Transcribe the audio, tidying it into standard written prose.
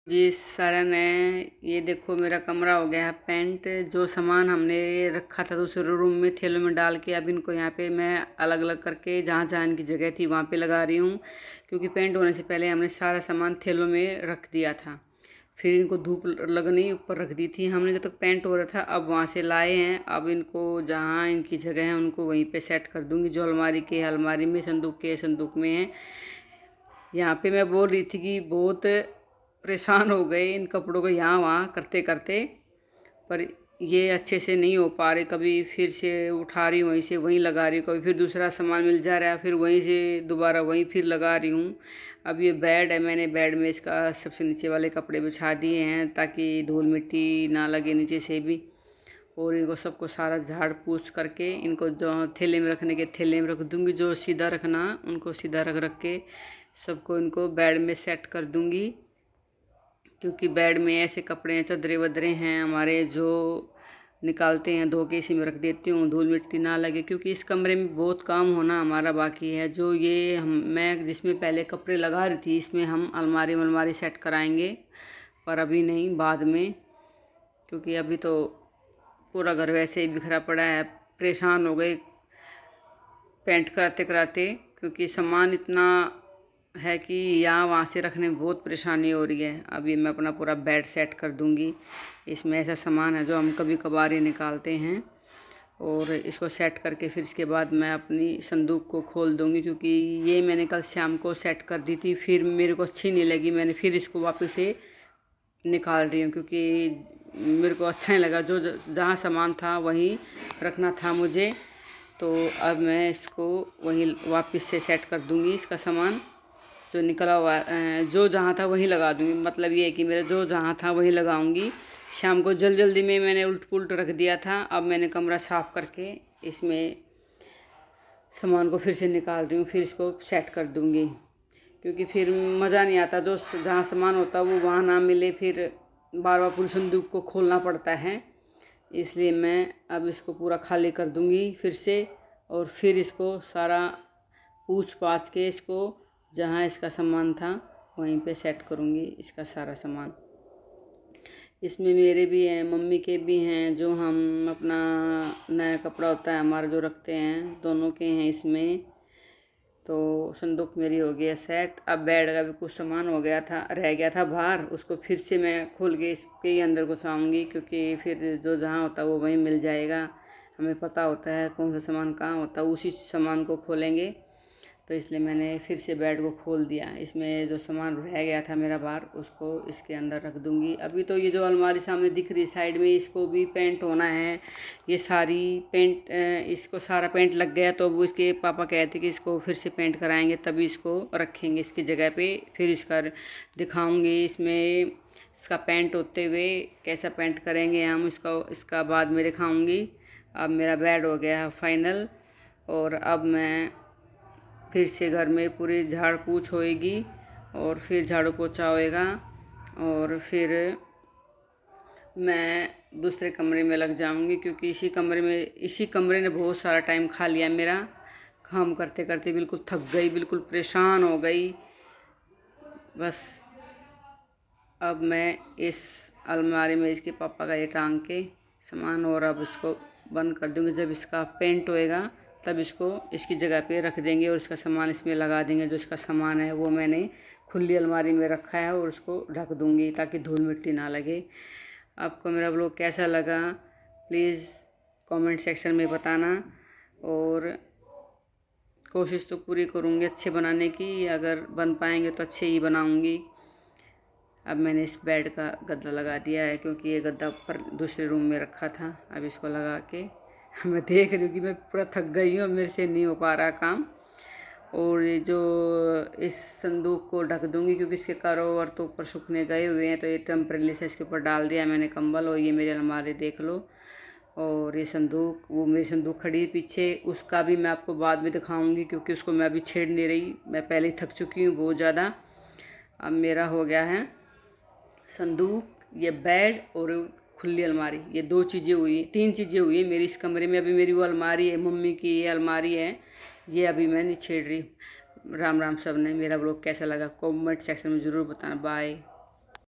जी सरन है। ये देखो मेरा कमरा हो गया है पेंट। जो सामान हमने रखा था दूसरे रूम में थैलों में डाल के, अब इनको यहाँ पे मैं अलग अलग करके जहाँ जहाँ इनकी जगह थी वहाँ पे लगा रही हूँ, क्योंकि पेंट होने से पहले हमने सारा सामान थैलों में रख दिया था। फिर इनको धूप लगनी ऊपर रख दी थी हमने जब तक पेंट हो रहा था। अब वहाँ से लाए हैं, अब इनको जहाँ इनकी जगह है उनको वहीं पे सेट कर दूँगी। जो अलमारी के अलमारी में, संदूक के संदूक में है। यहाँ पे मैं बोल रही थी कि बहुत परेशान हो गए इन कपड़ों को यहाँ वहाँ करते करते, पर ये अच्छे से नहीं हो पा रहे। कभी फिर से उठा रही हूँ वहीं से वहीं लगा रही हूँ, कभी फिर दूसरा सामान मिल जा रहा है फिर वहीं से दोबारा वहीं फिर लगा रही हूँ। अब ये बेड है, मैंने बेड में इसका सबसे नीचे वाले कपड़े बिछा दिए हैं ताकि धूल मिट्टी ना लगे नीचे से भी। और इनको सबको सारा झाड़ पूछ करके इनको जो थैले में रखने के थैले में रख दूँगी, जो सीधा रखना उनको सीधा रख रख के सबको इनको बेड में सेट कर दूँगी। क्योंकि बेड में ऐसे कपड़े हैं, चदरे वदरे हैं हमारे, जो निकालते हैं धो के इसी में रख देती हूँ, धूल मिट्टी ना लगे। क्योंकि इस कमरे में बहुत काम होना हमारा बाकी है। जो ये मैं जिसमें पहले कपड़े लगा रही थी, इसमें हम अलमारी वलमारी सेट कराएंगे, पर अभी नहीं, बाद में। क्योंकि अभी तो पूरा घर वैसे ही बिखरा पड़ा है। परेशान हो गए पेंट कराते कराते, क्योंकि सामान इतना है कि यहाँ वहाँ से रखने में बहुत परेशानी हो रही है। अब ये मैं अपना पूरा बेड सेट कर दूँगी। इसमें ऐसा सामान है जो हम कभी कभार ही निकालते हैं, और इसको सेट करके फिर इसके बाद मैं अपनी संदूक को खोल दूँगी। क्योंकि ये मैंने कल शाम को सेट कर दी थी, फिर मेरे को अच्छी नहीं लगी, मैंने फिर इसको वापस से निकाल रही हूँ। क्योंकि मेरे को अच्छा नहीं लगा, जो जहाँ सामान था वहीं रखना था मुझे। तो अब मैं इसको वहीं वापस से सेट कर दूँगी। इसका सामान जो निकला हुआ जो जहाँ था वहीं लगा दूँगी। मतलब ये है कि मेरा जो जहाँ था वहीं लगाऊँगी। शाम को जल्दी में मैंने उल्ट पुल्ट रख दिया था। अब मैंने कमरा साफ़ करके इसमें सामान को फिर से निकाल रही हूँ, फिर इसको सेट कर दूँगी। क्योंकि फिर मज़ा नहीं आता, जो जहाँ सामान होता वो वहाँ ना मिले, फिर बार बार पूरी संदूक को खोलना पड़ता है। इसलिए मैं अब इसको पूरा खाली कर दूँगी फिर से, और फिर इसको सारा पूछ पाछ के इसको जहाँ इसका सामान था वहीं पे सेट करूँगी इसका सारा सामान। इसमें मेरे भी हैं, मम्मी के भी हैं, जो हम अपना नया कपड़ा होता है हमारा जो रखते हैं, दोनों के हैं इसमें। तो संदूक मेरी हो गई है सेट। अब बेड का भी कुछ सामान हो गया था, रह गया था बाहर, उसको फिर से मैं खोल के इसके ही अंदर घुसाऊँगी। क्योंकि फिर जो जहाँ होता है वो वहीं मिल जाएगा। हमें पता होता है कौन सा सामान कहाँ होता है, उसी सामान को खोलेंगे। तो इसलिए मैंने फिर से बेड को खोल दिया। इसमें जो सामान रह गया था मेरा बाहर, उसको इसके अंदर रख दूँगी। अभी तो ये जो अलमारी सामने दिख रही साइड में, इसको भी पेंट होना है। ये सारी पेंट इसको सारा पेंट लग गया, तो वो इसके पापा कहते कि इसको फिर से पेंट कराएंगे, तभी इसको रखेंगे इसकी जगह पे। फिर इसका दिखाऊँगी इसमें इसका पेंट होते हुए, कैसा पेंट करेंगे हम इसका बाद में दिखाऊँगी। अब मेरा बेड हो गया है फाइनल, और अब मैं फिर से घर में पूरी झाड़ पूछ होएगी, और फिर झाड़ू पोछा होएगा, और फिर मैं दूसरे कमरे में लग जाऊंगी। क्योंकि इसी कमरे ने बहुत सारा टाइम खा लिया मेरा। काम करते करते बिल्कुल थक गई, बिल्कुल परेशान हो गई बस। अब मैं इस अलमारी में इसके पापा का ये टांग के सामान, और अब इसको बंद कर दूँगी। जब इसका पेंट होएगा तब इसको इसकी जगह पे रख देंगे, और इसका सामान इसमें लगा देंगे। जो इसका सामान है वो मैंने खुली अलमारी में रखा है, और उसको ढक दूँगी ताकि धूल मिट्टी ना लगे। आपको मेरा ब्लॉग कैसा लगा प्लीज़ कमेंट सेक्शन में बताना, और कोशिश तो पूरी करूँगी अच्छे बनाने की। अगर बन पाएंगे तो अच्छे ही बनाऊँगी। अब मैंने इस बेड का गद्दा लगा दिया है, क्योंकि ये गद्दा ऊपर दूसरे रूम में रखा था। अब इसको लगा के मैं देख रही हूँ कि मैं पूरा थक गई हूँ, मेरे से नहीं हो पा रहा काम। और ये जो इस संदूक को ढक दूँगी, क्योंकि इसके कवर तो ऊपर सूखने गए हुए हैं, तो ये टेम्परेली से इसके ऊपर डाल दिया मैंने कंबल। और ये मेरे अलमारी देख लो, और ये संदूक, वो मेरी संदूक खड़ी है पीछे, उसका भी मैं आपको बाद में दिखाऊंगी। क्योंकि उसको मैं अभी छेड़ नहीं रही, मैं पहले ही थक चुकी हूँ बहुत ज़्यादा। अब मेरा हो गया है संदूक, ये बेड और खुली अलमारी, ये 2 चीज़ें हुई, 3 चीज़ें हुई है मेरी इस कमरे में। अभी मेरी वो अलमारी है, मम्मी की ये अलमारी है, ये अभी मैं नहीं छेड़ रही। राम राम सब ने। मेरा ब्लॉग कैसा लगा कमेंट सेक्शन में ज़रूर बताना। बाय।